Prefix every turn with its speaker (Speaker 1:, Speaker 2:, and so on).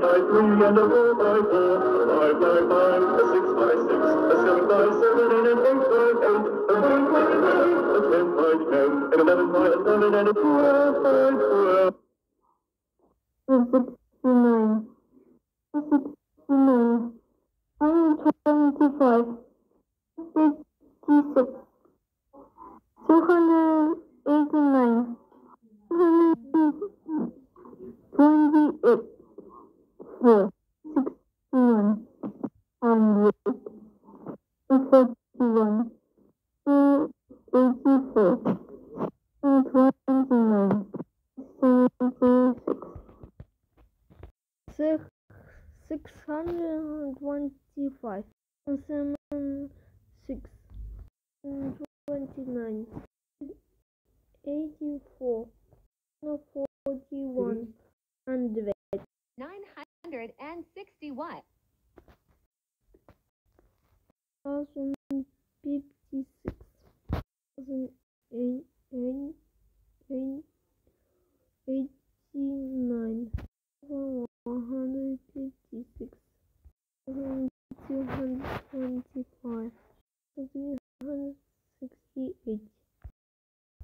Speaker 1: by 3, and a 4 by 4, a 5 by 5, a 6 by 6, a 7 by 7, and an 8 by 8, a 9 by 9, a 10 by 10, an 11 by 11, and a 12 by 12. 69, 69, 125, 56, 289, 228, 4, 61, 100, 41, 84, 29, 76, 625, 76, 29, 84, 41, 100,
Speaker 2: 961,
Speaker 1: 1056, 1089, 156, 225, 368.